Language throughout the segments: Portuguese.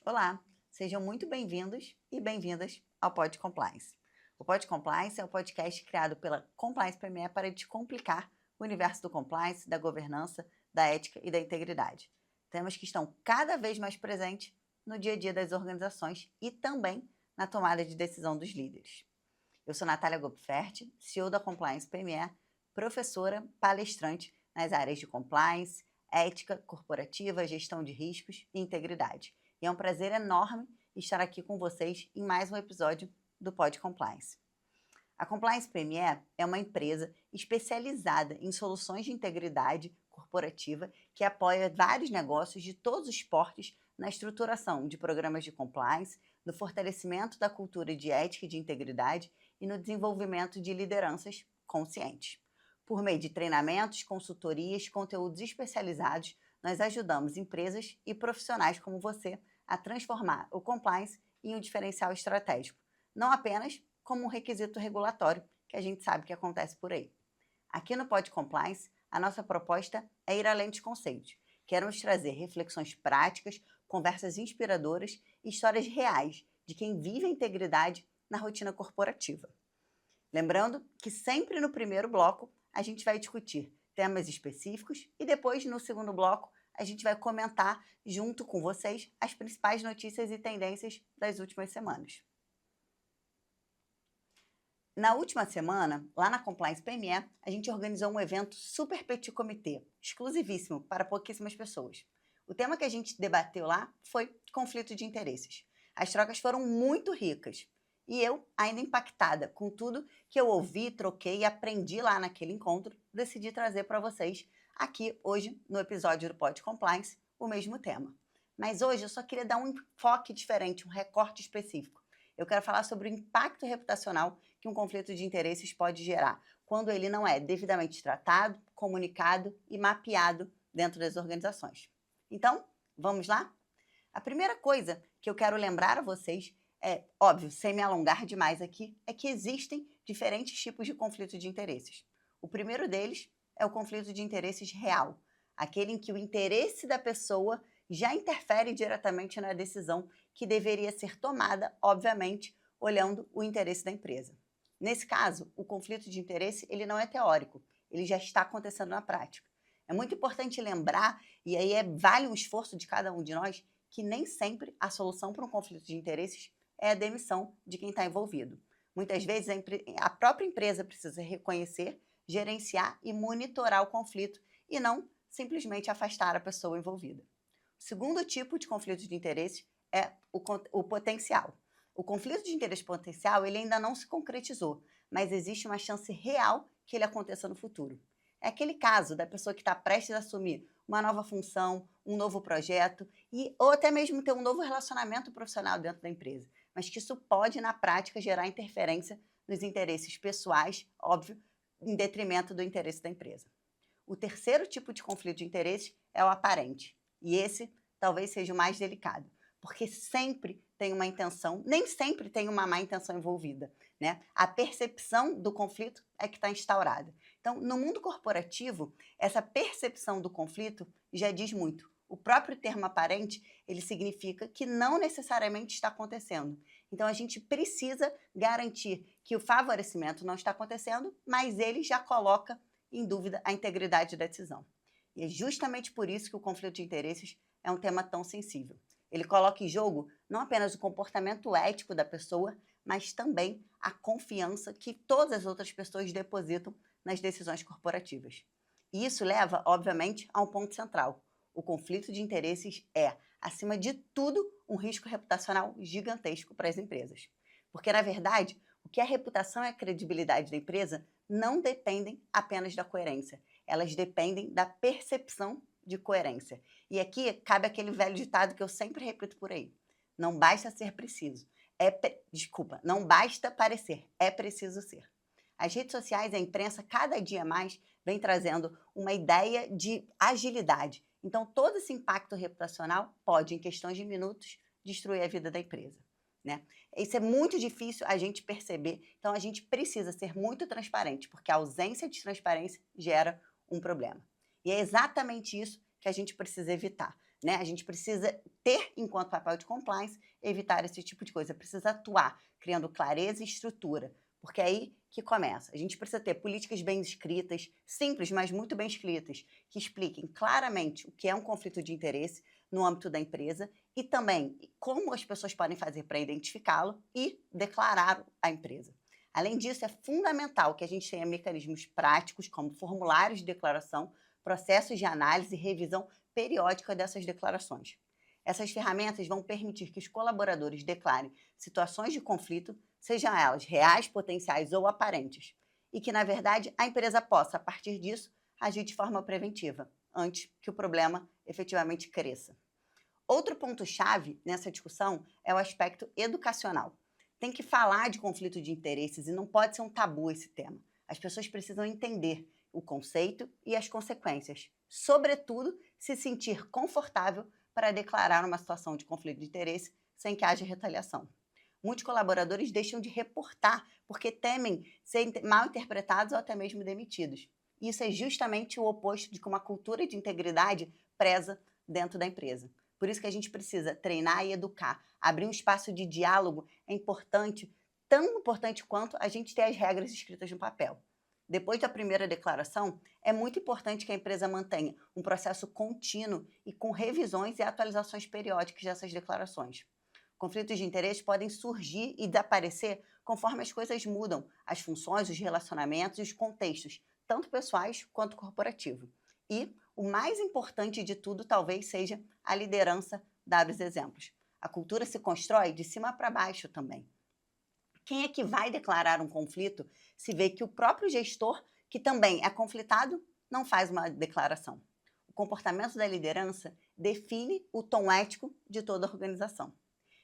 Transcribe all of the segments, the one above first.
Olá, sejam muito bem-vindos e bem-vindas ao Pod Compliance. O Pod Compliance é um podcast criado pela Compliance PME para descomplicar o universo do compliance, da governança, da ética e da integridade. Temas que estão cada vez mais presentes no dia a dia das organizações e também na tomada de decisão dos líderes. Eu sou Natália Gopfert, CEO da Compliance PME, professora, palestrante nas áreas de compliance, ética corporativa, gestão de riscos e integridade. E é um prazer enorme estar aqui com vocês em mais um episódio do Pod Compliance. A Compliance PME é uma empresa especializada em soluções de integridade corporativa que apoia vários negócios de todos os portes na estruturação de programas de compliance, no fortalecimento da cultura de ética e de integridade e no desenvolvimento de lideranças conscientes. Por meio de treinamentos, consultorias, conteúdos especializados, nós ajudamos empresas e profissionais como você a transformar o compliance em um diferencial estratégico, não apenas como um requisito regulatório que a gente sabe que acontece por aí. Aqui no Pod Compliance, a nossa proposta é ir além dos conceitos. Queremos trazer reflexões práticas, conversas inspiradoras e histórias reais de quem vive a integridade na rotina corporativa. Lembrando que sempre no primeiro bloco a gente vai discutir temas específicos e depois, no segundo bloco, a gente vai comentar junto com vocês as principais notícias e tendências das últimas semanas. Na última semana, lá na Compliance PME, a gente organizou um evento super petit comité, exclusivíssimo para pouquíssimas pessoas. O tema que a gente debateu lá foi conflito de interesses. As trocas foram muito ricas e eu, ainda impactada com tudo que eu ouvi, troquei e aprendi lá naquele encontro, decidi trazer para vocês aqui hoje no episódio do Pod Compliance o mesmo tema. Mas hoje eu só queria dar um enfoque diferente, um recorte específico. Eu quero falar sobre o impacto reputacional que um conflito de interesses pode gerar quando ele não é devidamente tratado, comunicado e mapeado dentro das organizações. Então, vamos lá? A primeira coisa que eu quero lembrar a vocês é, óbvio, sem me alongar demais aqui, é que existem diferentes tipos de conflito de interesses. O primeiro deles é o conflito de interesses real, aquele em que o interesse da pessoa já interfere diretamente na decisão que deveria ser tomada, obviamente, olhando o interesse da empresa. Nesse caso, o conflito de interesse ele não é teórico, ele já está acontecendo na prática. É muito importante lembrar, e aí vale um esforço de cada um de nós, que nem sempre a solução para um conflito de interesses é a demissão de quem está envolvido. Muitas vezes a própria empresa precisa reconhecer, gerenciar e monitorar o conflito e não simplesmente afastar a pessoa envolvida. O segundo tipo de conflito de interesse é o potencial. O conflito de interesse potencial ele ainda não se concretizou, mas existe uma chance real que ele aconteça no futuro. É aquele caso da pessoa que está prestes a assumir uma nova função, um novo projeto ou até mesmo ter um novo relacionamento profissional dentro da empresa, mas que isso pode, na prática, gerar interferência nos interesses pessoais, óbvio, em detrimento do interesse da empresa. O terceiro tipo de conflito de interesse é o aparente, e esse talvez seja o mais delicado, porque sempre tem uma intenção, nem sempre tem uma má intenção envolvida, né? A percepção do conflito é que está instaurada. Então, no mundo corporativo, essa percepção do conflito já diz muito. O próprio termo aparente, ele significa que não necessariamente está acontecendo. Então, a gente precisa garantir que o favorecimento não está acontecendo, mas ele já coloca em dúvida a integridade da decisão. E é justamente por isso que o conflito de interesses é um tema tão sensível. Ele coloca em jogo não apenas o comportamento ético da pessoa, mas também a confiança que todas as outras pessoas depositam nas decisões corporativas. E isso leva, obviamente, a um ponto central. O conflito de interesses é, acima de tudo, um risco reputacional gigantesco para as empresas. Porque, na verdade, o que é a reputação e a credibilidade da empresa não dependem apenas da coerência. Elas dependem da percepção de coerência. E aqui cabe aquele velho ditado que eu sempre repito por aí. Não basta ser preciso. Não basta parecer, é preciso ser. As redes sociais e a imprensa, cada dia mais, vem trazendo uma ideia de agilidade. Então, todo esse impacto reputacional pode, em questões de minutos, destruir a vida da empresa, né? Isso é muito difícil a gente perceber, então a gente precisa ser muito transparente, porque a ausência de transparência gera um problema. E é exatamente isso que a gente precisa evitar. né? A gente precisa ter, enquanto papel de compliance, evitar esse tipo de coisa. Precisa atuar, criando clareza e estrutura, porque é aí que começa. A gente precisa ter políticas bem escritas, simples, mas muito bem escritas, que expliquem claramente o que é um conflito de interesse no âmbito da empresa e também como as pessoas podem fazer para identificá-lo e declarar à empresa. Além disso, é fundamental que a gente tenha mecanismos práticos, como formulários de declaração, processos de análise e revisão periódica dessas declarações. Essas ferramentas vão permitir que os colaboradores declarem situações de conflito, sejam elas reais, potenciais ou aparentes, e que, na verdade, a empresa possa, a partir disso, agir de forma preventiva, antes que o problema efetivamente cresça. Outro ponto-chave nessa discussão é o aspecto educacional. Tem que falar de conflito de interesses e não pode ser um tabu esse tema. As pessoas precisam entender o conceito e as consequências, sobretudo se sentir confortável para declarar uma situação de conflito de interesse sem que haja retaliação. Muitos colaboradores deixam de reportar porque temem ser mal interpretados ou até mesmo demitidos. Isso é justamente o oposto de que uma cultura de integridade preza dentro da empresa. Por isso que a gente precisa treinar e educar. Abrir um espaço de diálogo é importante, tão importante quanto a gente ter as regras escritas no papel. Depois da primeira declaração, é muito importante que a empresa mantenha um processo contínuo e com revisões e atualizações periódicas dessas declarações. Conflitos de interesse podem surgir e desaparecer conforme as coisas mudam, as funções, os relacionamentos e os contextos, tanto pessoais quanto corporativos. E o mais importante de tudo talvez seja a liderança dar os exemplos. A cultura se constrói de cima para baixo também. Quem é que vai declarar um conflito se vê que o próprio gestor, que também é conflitado, não faz uma declaração? O comportamento da liderança define o tom ético de toda a organização.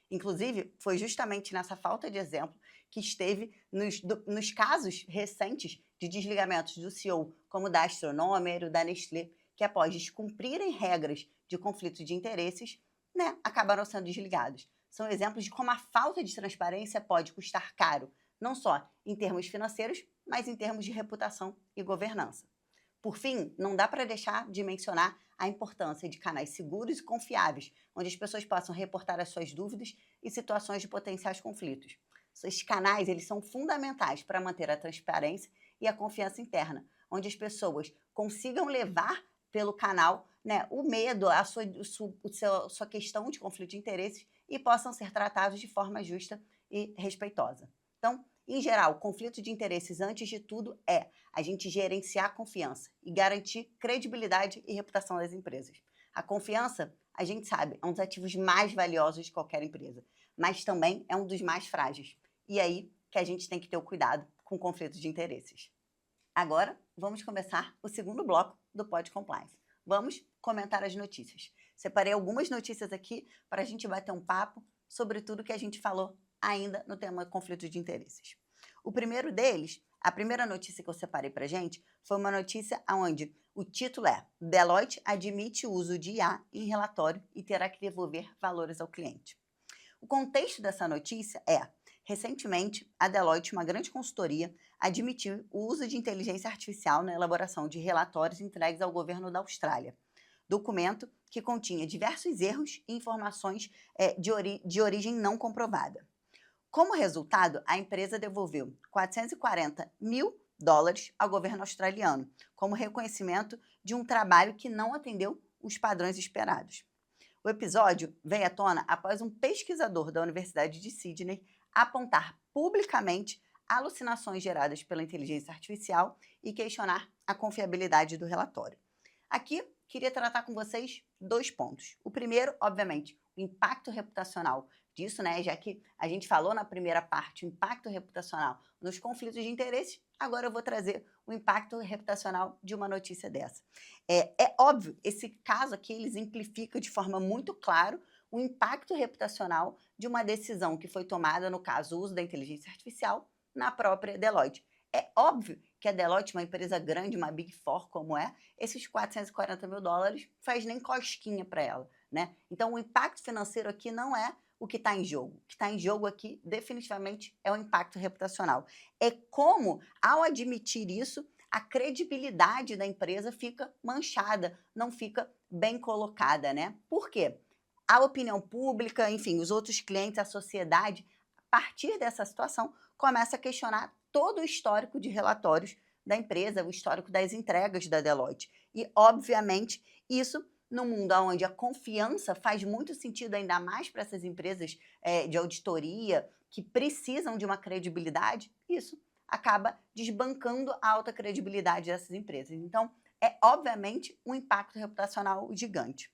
Inclusive, foi justamente nessa falta de exemplo que esteve nos casos recentes de desligamentos do CEO, como da Astronomer ou da Nestlé, que após descumprirem regras de conflito de interesses, acabaram sendo desligados. São exemplos de como a falta de transparência pode custar caro, não só em termos financeiros, mas em termos de reputação e governança. Por fim, não dá para deixar de mencionar a importância de canais seguros e confiáveis, onde as pessoas possam reportar as suas dúvidas e situações de potenciais conflitos. Esses canais eles são fundamentais para manter a transparência e a confiança interna, onde as pessoas consigam levar pelo canal o medo, a sua questão de conflito de interesses e possam ser tratados de forma justa e respeitosa. Então, em geral, conflito de interesses, antes de tudo, é a gente gerenciar a confiança e garantir credibilidade e reputação das empresas. A confiança, a gente sabe, é um dos ativos mais valiosos de qualquer empresa, mas também é um dos mais frágeis. E aí que a gente tem que ter o cuidado com conflitos de interesses. Agora, vamos começar o segundo bloco do Pod Compliance. Vamos comentar as notícias. Separei algumas notícias aqui para a gente bater um papo sobre tudo que a gente falou ainda no tema conflito de interesses. O primeiro deles, a primeira notícia que eu separei para a gente, foi uma notícia onde o título é Deloitte admite o uso de IA em relatório e terá que devolver valores ao cliente. O contexto dessa notícia é, recentemente, a Deloitte, uma grande consultoria, admitiu o uso de inteligência artificial na elaboração de relatórios entregues ao governo da Austrália. Documento que continha diversos erros e informações de origem não comprovada. Como resultado, a empresa devolveu $440 mil ao governo australiano, como reconhecimento de um trabalho que não atendeu os padrões esperados. O episódio veio à tona após um pesquisador da Universidade de Sydney apontar publicamente alucinações geradas pela inteligência artificial e questionar a confiabilidade do relatório. Aqui, queria tratar com vocês 2 pontos. O primeiro, obviamente, o impacto reputacional disso, já que a gente falou na primeira parte o impacto reputacional nos conflitos de interesse, agora eu vou trazer o impacto reputacional de uma notícia dessa. É óbvio, esse caso aqui ele exemplifica de forma muito clara o impacto reputacional de uma decisão que foi tomada, no caso, o uso da inteligência artificial, na própria Deloitte. É óbvio que a Deloitte, uma empresa grande, uma Big Four como é, esses $440 mil faz nem cosquinha para ela, Então, o impacto financeiro aqui não é o que está em jogo. O que está em jogo aqui, definitivamente, é o impacto reputacional. É como, ao admitir isso, a credibilidade da empresa fica manchada, não fica bem colocada, né? Por quê? A opinião pública, enfim, os outros clientes, a sociedade, a partir dessa situação, começa a questionar todo o histórico de relatórios da empresa, o histórico das entregas da Deloitte. E, obviamente, isso no mundo onde a confiança faz muito sentido, ainda mais para essas empresas de auditoria, que precisam de uma credibilidade, isso acaba desbancando a alta credibilidade dessas empresas. Então, é obviamente um impacto reputacional gigante.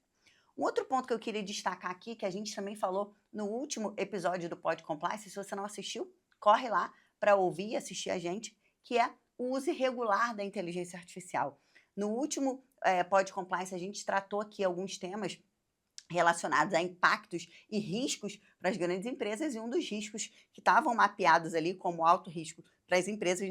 Um outro ponto que eu queria destacar aqui, que a gente também falou no último episódio do Pod Compliance, se você não assistiu, corre lá para ouvir e assistir a gente, que é o uso irregular da inteligência artificial. No último Pod Compliance, a gente tratou aqui alguns temas relacionados a impactos e riscos para as grandes empresas, e um dos riscos que estavam mapeados ali como alto risco para as empresas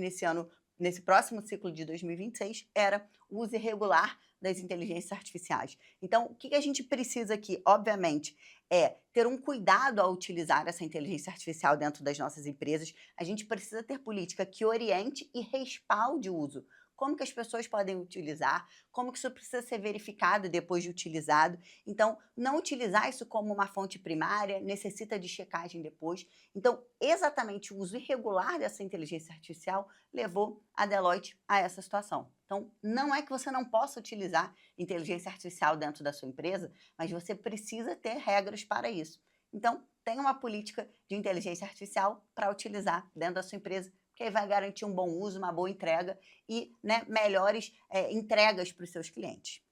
nesse próximo ciclo de 2026, era o uso irregular das inteligências artificiais. Então, o que a gente precisa aqui, obviamente, é ter um cuidado ao utilizar essa inteligência artificial dentro das nossas empresas. A gente precisa ter política que oriente e respalde o uso. Como que as pessoas podem utilizar, como que isso precisa ser verificado depois de utilizado. Então, não utilizar isso como uma fonte primária, necessita de checagem depois. Então, exatamente o uso irregular dessa inteligência artificial levou a Deloitte a essa situação. Então, não é que você não possa utilizar inteligência artificial dentro da sua empresa, mas você precisa ter regras para isso. Então, tenha uma política de inteligência artificial para utilizar dentro da sua empresa, que aí vai garantir um bom uso, uma boa entrega e melhores entregas para os seus clientes.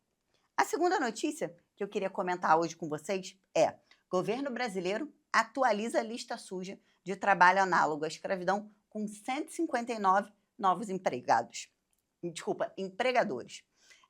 A segunda notícia que eu queria comentar hoje com vocês é: governo brasileiro atualiza a lista suja de trabalho análogo à escravidão com 159 novos empregadores.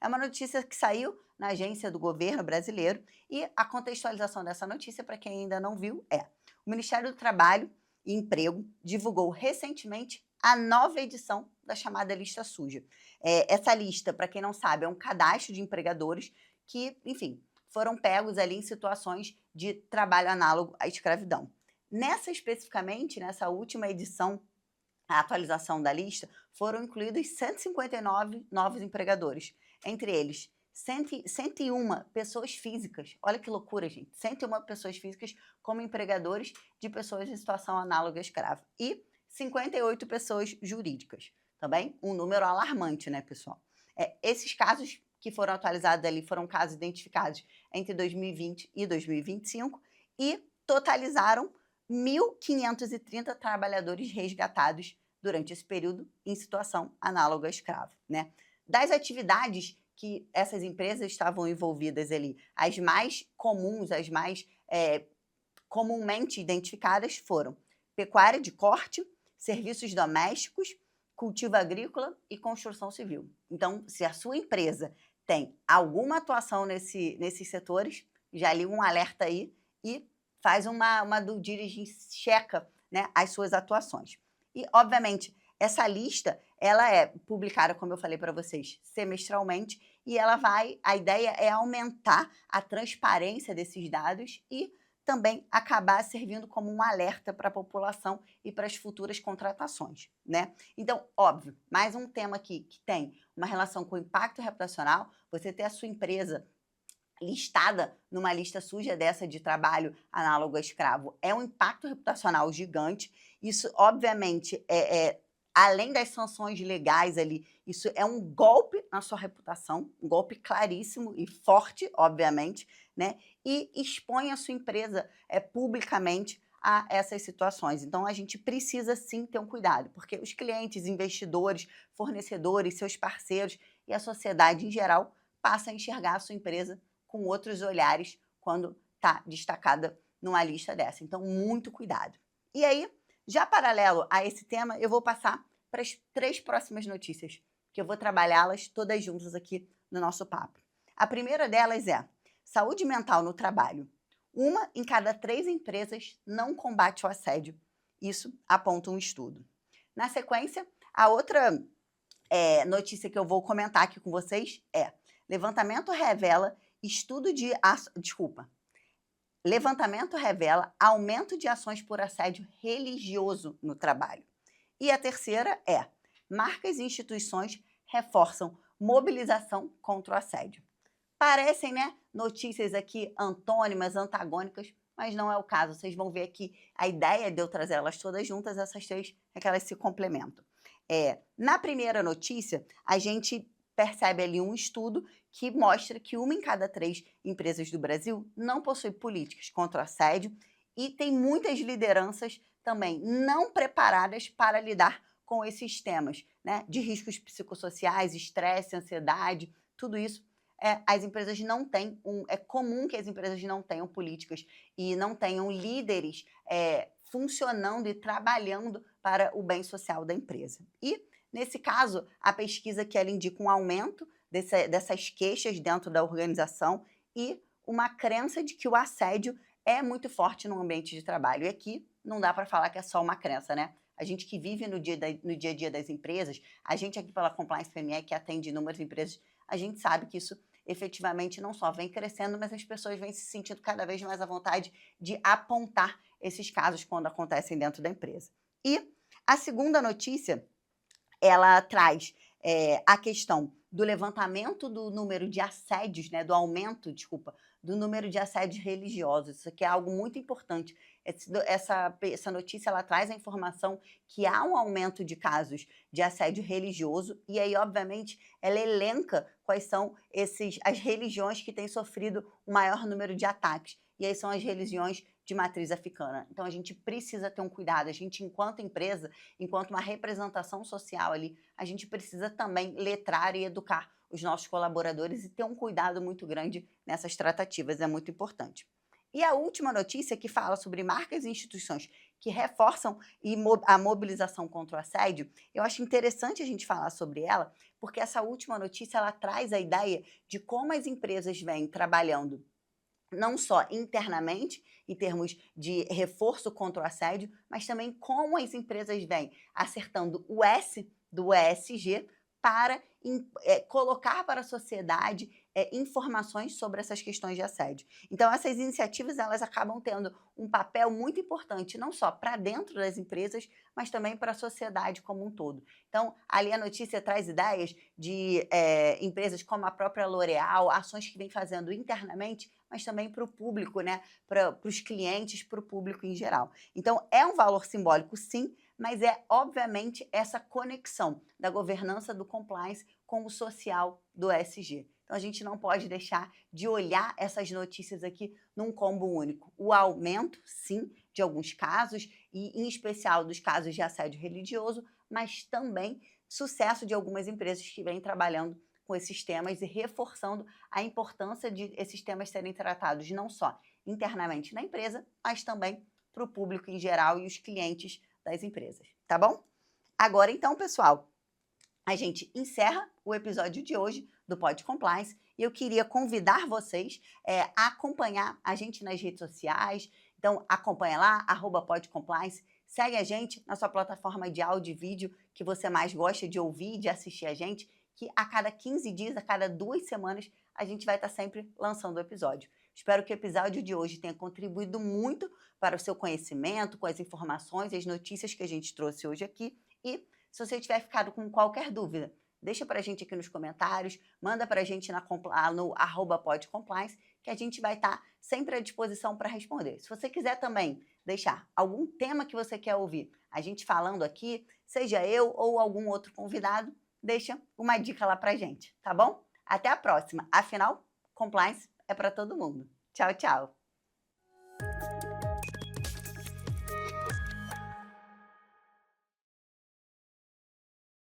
É uma notícia que saiu na agência do governo brasileiro e a contextualização dessa notícia, para quem ainda não viu, é: o Ministério do Trabalho e Emprego divulgou recentemente a nova edição da chamada lista suja. Essa lista, para quem não sabe, é um cadastro de empregadores que, enfim, foram pegos ali em situações de trabalho análogo à escravidão. Nessa última edição, a atualização da lista, foram incluídos 159 novos empregadores, entre eles 101 pessoas físicas. Olha que loucura, gente. 101 pessoas físicas como empregadores de pessoas em situação análoga à escrava. E 58 pessoas jurídicas. Também um número alarmante, né, pessoal? Esses casos que foram atualizados ali foram casos identificados entre 2020 e 2025 e totalizaram 1.530 trabalhadores resgatados durante esse período em situação análoga à escravo, né? Das atividades que essas empresas estavam envolvidas ali, as mais comuns, as mais comumente identificadas foram pecuária de corte, serviços domésticos, cultivo agrícola e construção civil. Então, se a sua empresa tem alguma atuação nesses setores, já liga um alerta aí e faz uma due diligence, checa, né, as suas atuações. E, obviamente, essa lista, ela é publicada, como eu falei para vocês, semestralmente, e a ideia é aumentar a transparência desses dados e também acabar servindo como um alerta para a população e para as futuras contratações, né? Então, óbvio, mais um tema aqui que tem uma relação com o impacto reputacional, você ter a sua empresa listada numa lista suja dessa de trabalho análogo a escravo é um impacto reputacional gigante. Isso, obviamente, além das sanções legais ali, isso é um golpe na sua reputação, um golpe claríssimo e forte, obviamente, né? E expõe a sua empresa publicamente a essas situações. Então, a gente precisa sim ter um cuidado, porque os clientes, investidores, fornecedores, seus parceiros e a sociedade em geral passam a enxergar a sua empresa com outros olhares quando está destacada numa lista dessa. Então, muito cuidado. E aí, já paralelo a esse tema, eu vou passar para as 3 próximas notícias, que eu vou trabalhá-las todas juntas aqui no nosso papo. A primeira delas é: saúde mental no trabalho. 1 em cada 3 empresas não combate o assédio. Isso aponta um estudo. Na sequência, a outra notícia que eu vou comentar aqui com vocês é: levantamento revela Levantamento revela aumento de ações por assédio religioso no trabalho. E a terceira é: marcas e instituições reforçam mobilização contra o assédio. Parecem, né, notícias aqui antônimas, antagônicas, mas não é o caso. Vocês vão ver aqui a ideia de eu trazer elas todas juntas, essas três, é que elas se complementam. Na primeira notícia, a gente percebe ali um estudo que mostra que 1 em cada 3 empresas do Brasil não possui políticas contra o assédio e tem muitas lideranças também não preparadas para lidar com esses temas, né, de riscos psicossociais, estresse, ansiedade, tudo isso. As empresas não têm, é comum que as empresas não tenham políticas e não tenham líderes funcionando e trabalhando para o bem social da empresa. E, nesse caso, a pesquisa que ela indica um aumento dessas queixas dentro da organização e uma crença de que o assédio é muito forte no ambiente de trabalho. E aqui não dá para falar que é só uma crença, né? A gente que vive no dia a dia das empresas, a gente aqui pela Compliance PME, que atende inúmeras empresas, a gente sabe que isso efetivamente não só vem crescendo, mas as pessoas vêm se sentindo cada vez mais à vontade de apontar esses casos quando acontecem dentro da empresa. E a segunda notícia, ela traz a questão do levantamento do número de assédios, né, do aumento, desculpa, do número de assédios religiosos. Isso aqui é algo muito importante. Essa notícia, ela traz a informação que há um aumento de casos de assédio religioso e aí, obviamente, ela elenca quais são as religiões que têm sofrido o maior número de ataques. E aí são as religiões de matriz africana. Então, a gente precisa ter um cuidado. A gente, enquanto empresa, enquanto uma representação social ali, a gente precisa também letrar e educar os nossos colaboradores e ter um cuidado muito grande nessas tratativas. É muito importante. E a última notícia, que fala sobre marcas e instituições que reforçam a mobilização contra o assédio, eu acho interessante a gente falar sobre ela, porque essa última notícia, ela traz a ideia de como as empresas vêm trabalhando não só internamente, em termos de reforço contra o assédio, mas também como as empresas vêm acertando o S do ESG para colocar para a sociedade informações sobre essas questões de assédio. Então, essas iniciativas, elas acabam tendo um papel muito importante, não só para dentro das empresas, mas também para a sociedade como um todo. Então, ali a notícia traz ideias de empresas como a própria L'Oréal, ações que vem fazendo internamente, mas também para o público, né? Para os clientes, para o público em geral. Então, é um valor simbólico, sim, mas é, obviamente, essa conexão da governança do compliance com o social do ESG. Então, a gente não pode deixar de olhar essas notícias aqui num combo único. O aumento, sim, de alguns casos, e em especial dos casos de assédio religioso, mas também sucesso de algumas empresas que vêm trabalhando com esses temas e reforçando a importância de esses temas serem tratados não só internamente na empresa, mas também para o público em geral e os clientes das empresas, tá bom? Agora então, pessoal, a gente encerra o episódio de hoje do Pod Compliance e eu queria convidar vocês a acompanhar a gente nas redes sociais. Então, acompanha lá, @podcompliance, segue a gente na sua plataforma de áudio e vídeo que você mais gosta de ouvir e de assistir a gente, que a cada 15 dias, a cada 2 semanas, a gente vai estar sempre lançando o episódio. Espero que o episódio de hoje tenha contribuído muito para o seu conhecimento, com as informações e as notícias que a gente trouxe hoje aqui. E se você tiver ficado com qualquer dúvida, deixa para a gente aqui nos comentários, manda para a gente no @podcompliance, que a gente vai estar sempre à disposição para responder. Se você quiser também deixar algum tema que você quer ouvir, a gente falando aqui, seja eu ou algum outro convidado, deixa uma dica lá para a gente, tá bom? Até a próxima. Afinal, compliance é para todo mundo. Tchau, tchau.